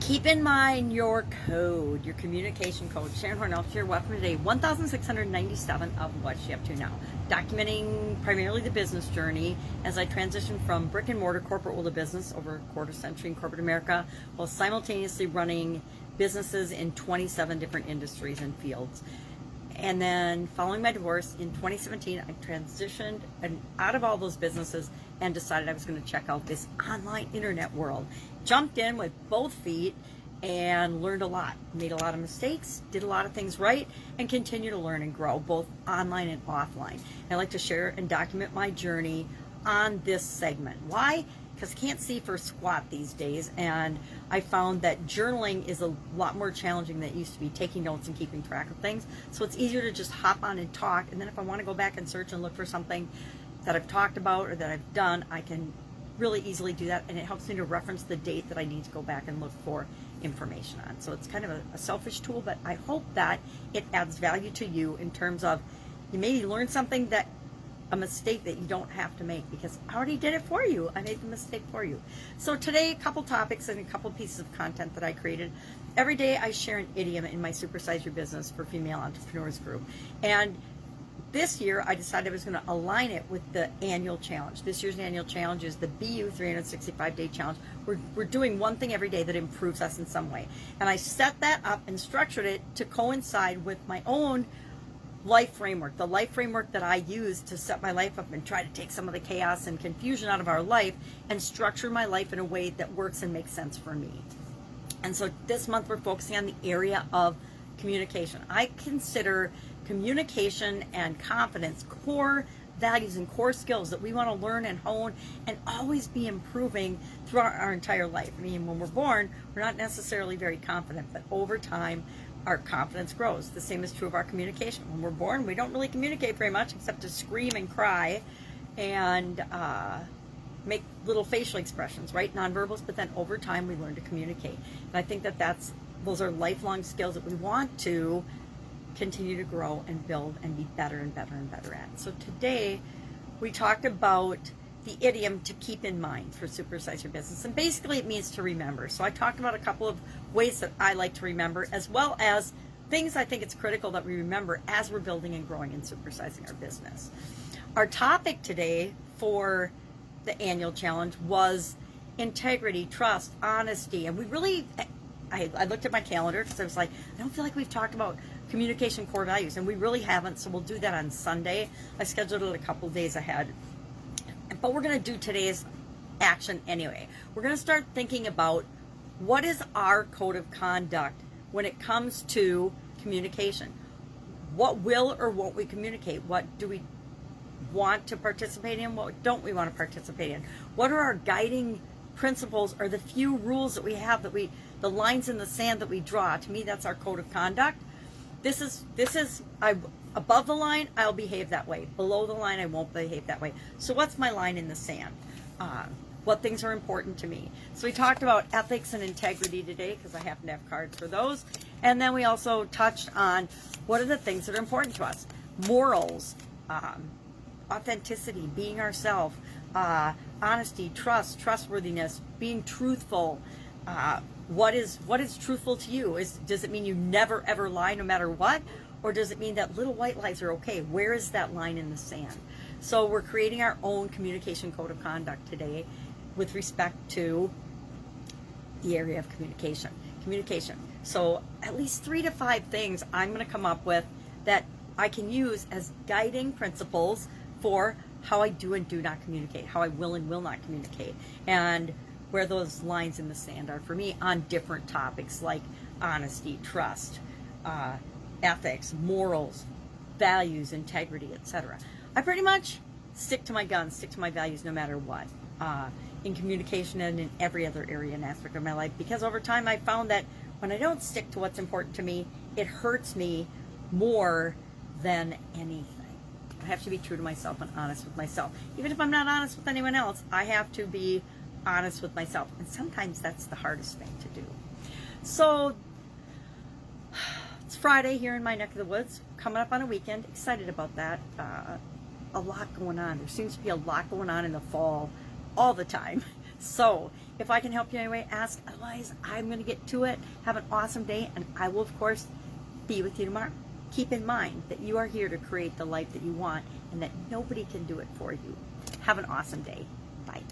Keep in mind your code, your communication code. Sharon Horne-Ellstrom here. Welcome to day 1697 of What's She Up To Now. Documenting primarily the business journey as I transition from brick and mortar corporate world of business over a quarter century in corporate America while simultaneously running businesses in 27 different industries and fields. And then following my divorce in 2017, I transitioned out of all those businesses and decided I was going to check out this online internet world. Jumped in with both feet and learned a lot. Made a lot of mistakes, did a lot of things right, and continue to learn and grow both online and offline. I like to share and document my journey on this segment. Why? Because I can't see for squat these days, and I found that journaling is a lot more challenging than it used to be, taking notes and keeping track of things. So it's easier to just hop on and talk, and then if I want to go back and search and look for something that I've talked about or that I've done, I can really easily do that, and it helps me to reference the date that I need to go back and look for information on. So it's kind of a selfish tool, but I hope that it adds value to you in terms of you maybe learn something that a mistake that you don't have to make, because I already did it for you. I made the mistake for you. So today, a couple topics and a couple pieces of content that I created. Every day I share an idiom in my Supersize Your Business for Female Entrepreneurs group. And this year I decided I was going to align it with the annual challenge. This year's annual challenge is the BU 365-day challenge. We're doing one thing every day that improves us in some way. And I set that up and structured it to coincide with my own life framework, the life framework that I use to set my life up and try to take some of the chaos and confusion out of our life and structure my life in a way that works and makes sense for me. And so this month we're focusing on the area of communication. I consider communication and confidence core values and core skills that we want to learn and hone and always be improving throughout our entire life. I mean, when we're born, we're not necessarily very confident, but over time, our confidence grows. The same is true of our communication. When we're born, we don't really communicate very much except to scream and cry and make little facial expressions, right? Nonverbals, but then over time we learn to communicate. And I think that those are lifelong skills that we want to continue to grow and build and be better and better and better at. So today we talked about the idiom to keep in mind for Supersize Your Business. And basically it means to remember. So I talked about a couple of ways that I like to remember, as well as things I think it's critical that we remember as we're building and growing and supersizing our business. Our topic today for the annual challenge was integrity, trust, honesty. And we really, I looked at my calendar because I was like, I don't feel like we've talked about communication core values, and we really haven't, so we'll do that on Sunday. I scheduled it a couple days ahead. But we're going to do today's action anyway. We're going to start thinking about what is our code of conduct when it comes to communication. What will or won't we communicate? What do we want to participate in? What don't we want to participate in? What are our guiding principles or the few rules that we have, the lines in the sand that we draw? To me, that's our code of conduct. This is above the line, I'll behave that way. Below the line, I won't behave that way. So what's my line in the sand? What things are important to me? So we talked about ethics and integrity today because I happen to have cards for those. And then we also touched on what are the things that are important to us. Morals, authenticity, being ourselves, honesty, trust, trustworthiness, being truthful. What is truthful to you? Does it mean you never ever lie no matter what? Or does it mean that little white lies are okay? Where is that line in the sand? So we're creating our own communication code of conduct today with respect to the area of communication. So at least 3 to 5 things I'm going to come up with that I can use as guiding principles for how I do and do not communicate, how I will and will not communicate, and where those lines in the sand are for me on different topics like honesty, trust, ethics, morals, values, integrity, etc. I pretty much stick to my guns, stick to my values no matter what, in communication and in every other area and aspect of my life, because over time I found that when I don't stick to what's important to me, it hurts me more than anything. I have to be true to myself and honest with myself. Even if I'm not honest with anyone else, I have to be honest with myself, and sometimes that's the hardest thing to do. So it's Friday here in my neck of the woods, coming up on a weekend. Excited about that. A lot going on. There seems to be a lot going on in the fall all the time. So If I can help you anyway, ask. Otherwise, I'm going to get to it. Have an awesome day, and I will, of course, be with you tomorrow. Keep in mind that you are here to create the life that you want and that nobody can do it for you. Have an awesome day. Bye.